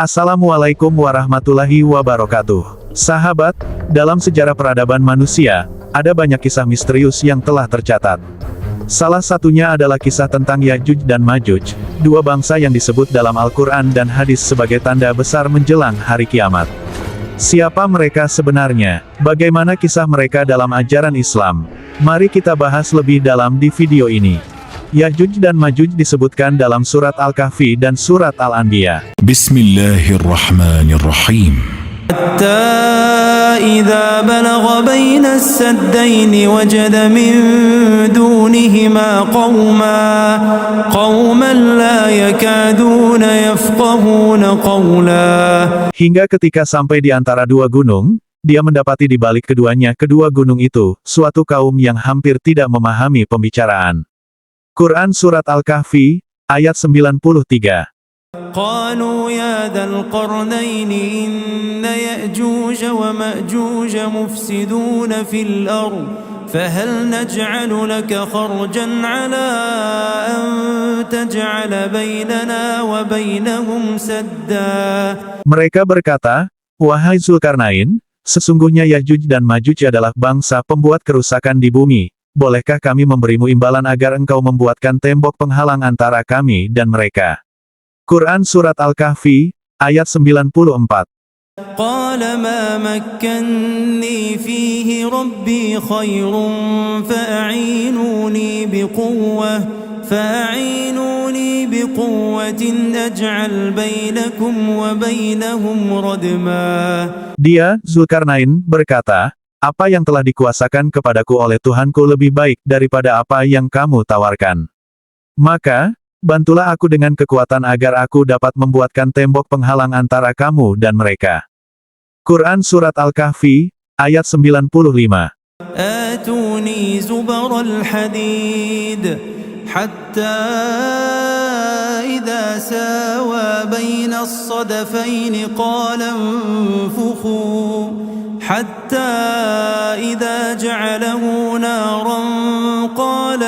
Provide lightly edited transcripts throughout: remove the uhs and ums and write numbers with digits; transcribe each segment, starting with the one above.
Assalamualaikum warahmatullahi wabarakatuh. Sahabat, dalam sejarah peradaban manusia, ada banyak kisah misterius yang telah tercatat. Salah satunya adalah kisah tentang Ya'juj dan Ma'juj, dua bangsa yang disebut dalam Al-Quran dan hadis sebagai tanda besar menjelang hari kiamat. Siapa mereka sebenarnya? Bagaimana kisah mereka dalam ajaran Islam? Mari kita bahas lebih dalam di video ini. Ya'juj dan Ma'juj disebutkan dalam surat Al-Kahfi dan surat Al-Anbiya. Bismillahirrahmanirrahim. Hatta idza balagha baina as-saddaini wajada min dunihima qauman la yakaduna yafqahuna qawla. Hingga ketika sampai di antara dua gunung, dia mendapati di balik keduanya kedua gunung itu, suatu kaum yang hampir tidak memahami pembicaraan. Quran Surat Al-Kahfi, ayat 93. Qalu ya dzal qarnaini inna ya'juj wa ma'juj mufsiduna fil ardh fahal naj'alu laka kharjan 'ala an taj'ala bainana wa bainahum sadda. Mereka berkata, wahai Zulkarnain, sesungguhnya Ya'juj dan Ma'juj adalah bangsa pembuat kerusakan di bumi. Bolehkah kami memberimu imbalan agar engkau membuatkan tembok penghalang antara kami dan mereka? Quran Surat Al-Kahfi, ayat 94. Qala ma makkanni fihi rabbi khairun fa'inuni biquwwatin aj'al bainakum wa bainahum radma. Dia, Zulkarnain, berkata, apa yang telah dikuasakan kepadaku oleh Tuhanku lebih baik daripada apa yang kamu tawarkan. Maka, bantulah aku dengan kekuatan agar aku dapat membuatkan tembok penghalang antara kamu dan mereka. Quran Surat Al-Kahfi, ayat 95. Atuni zubaral hadid, hatta idza sawa baina as-sadafaini qala anfukhu. حتى إذا جعله نارا قال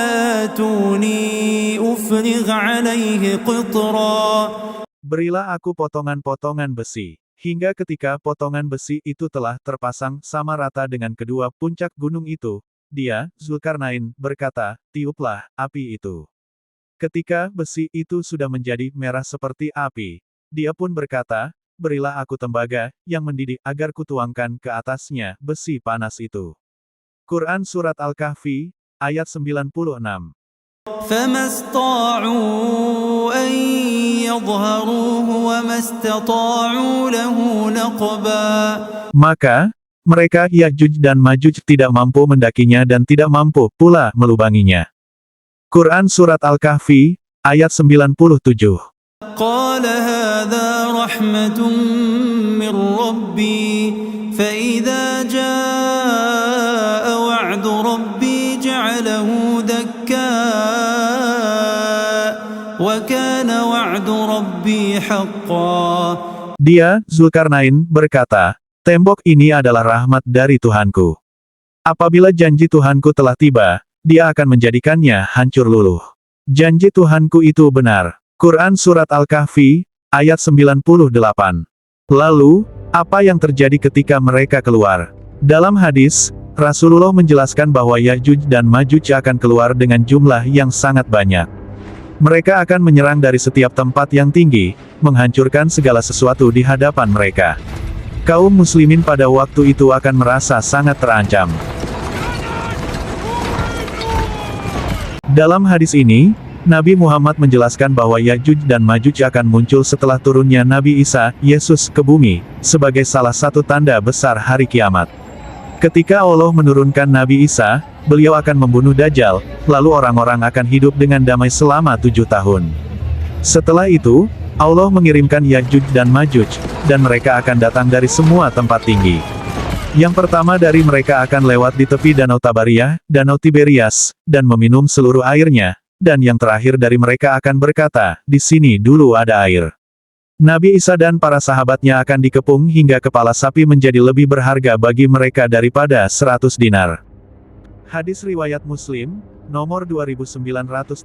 آتوني أفرغ عليه قطرا. Berilah aku potongan-potongan besi, hingga ketika potongan besi itu telah terpasang sama rata dengan kedua puncak gunung itu, dia, Zulkarnain, berkata, tiuplah api itu. Ketika besi itu sudah menjadi merah seperti api, dia pun berkata, berilah aku tembaga, yang mendidih, agar kutuangkan ke atasnya, besi panas itu. Quran Surat Al-Kahfi, ayat 96. Maka, mereka Ya'juj dan Ma'juj tidak mampu mendakinya dan tidak mampu pula melubanginya. Quran Surat Al-Kahfi, ayat 97. قال هذا رحمة من ربي فإذا جاء وعد ربي جعله دكاء وكان وعد ربي حقا. Dia, Zulkarnain, berkata, tembok ini adalah rahmat dari Tuhanku. Apabila janji Tuhanku telah tiba, dia akan menjadikannya hancur luluh. Janji Tuhanku itu benar. Quran Surat Al-Kahfi, ayat 98. Lalu, apa yang terjadi ketika mereka keluar? Dalam hadis, Rasulullah menjelaskan bahwa Ya'juj dan Ma'juj akan keluar dengan jumlah yang sangat banyak. Mereka akan menyerang dari setiap tempat yang tinggi, menghancurkan segala sesuatu di hadapan mereka. Kaum muslimin pada waktu itu akan merasa sangat terancam. Dalam hadis ini, Nabi Muhammad menjelaskan bahwa Ya'juj dan Ma'juj akan muncul setelah turunnya Nabi Isa, Yesus, ke bumi, sebagai salah satu tanda besar hari kiamat. Ketika Allah menurunkan Nabi Isa, beliau akan membunuh Dajjal, lalu orang-orang akan hidup dengan damai selama 7 tahun. Setelah itu, Allah mengirimkan Ya'juj dan Ma'juj, dan mereka akan datang dari semua tempat tinggi. Yang pertama dari mereka akan lewat di tepi Danau Tabariyah, Danau Tiberias, dan meminum seluruh airnya. Dan yang terakhir dari mereka akan berkata, di sini dulu ada air. Nabi Isa dan para sahabatnya akan dikepung hingga kepala sapi menjadi lebih berharga bagi mereka daripada 100 dinar. Hadis riwayat Muslim, nomor 2937.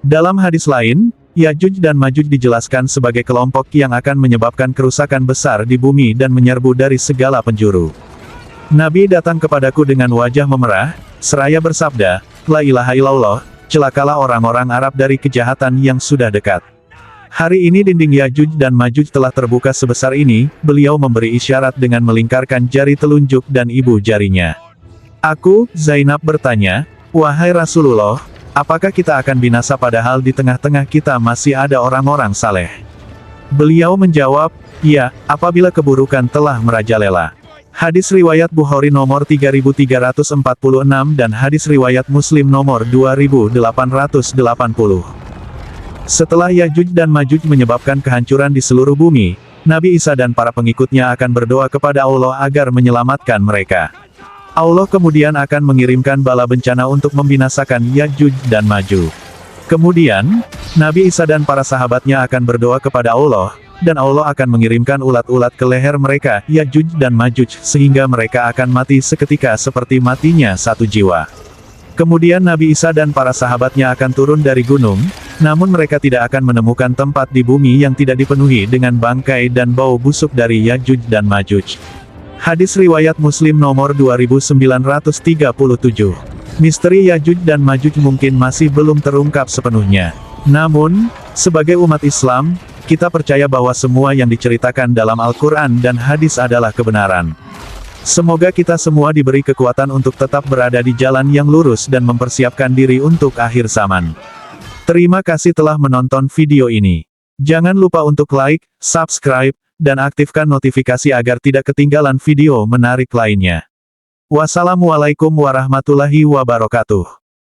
Dalam hadis lain, Ya'juj dan Ma'juj dijelaskan sebagai kelompok yang akan menyebabkan kerusakan besar di bumi dan menyerbu dari segala penjuru. Nabi datang kepadaku dengan wajah memerah, seraya bersabda, La ilaha illallah, celakalah orang-orang Arab dari kejahatan yang sudah dekat. Hari ini dinding Ya'juj dan Ma'juj telah terbuka sebesar ini, beliau memberi isyarat dengan melingkarkan jari telunjuk dan ibu jarinya. Aku, Zainab bertanya, wahai Rasulullah, apakah kita akan binasa padahal di tengah-tengah kita masih ada orang-orang saleh? Beliau menjawab, ya, apabila keburukan telah merajalela. Hadis riwayat Bukhari nomor 3346 dan hadis riwayat Muslim nomor 2880. Setelah Ya'juj dan Ma'juj menyebabkan kehancuran di seluruh bumi, Nabi Isa dan para pengikutnya akan berdoa kepada Allah agar menyelamatkan mereka. Allah kemudian akan mengirimkan bala bencana untuk membinasakan Ya'juj dan Ma'juj. Kemudian, Nabi Isa dan para sahabatnya akan berdoa kepada Allah, dan Allah akan mengirimkan ulat-ulat ke leher mereka, Ya'juj dan Ma'juj, sehingga mereka akan mati seketika seperti matinya satu jiwa. Kemudian Nabi Isa dan para sahabatnya akan turun dari gunung, namun mereka tidak akan menemukan tempat di bumi yang tidak dipenuhi dengan bangkai dan bau busuk dari Ya'juj dan Ma'juj. Hadis riwayat Muslim nomor 2937. Misteri Ya'juj dan Ma'juj mungkin masih belum terungkap sepenuhnya. Namun, sebagai umat Islam, kita percaya bahwa semua yang diceritakan dalam Al-Quran dan hadis adalah kebenaran. Semoga kita semua diberi kekuatan untuk tetap berada di jalan yang lurus dan mempersiapkan diri untuk akhir zaman. Terima kasih telah menonton video ini. Jangan lupa untuk like, subscribe, dan aktifkan notifikasi agar tidak ketinggalan video menarik lainnya. Wassalamualaikum warahmatullahi wabarakatuh.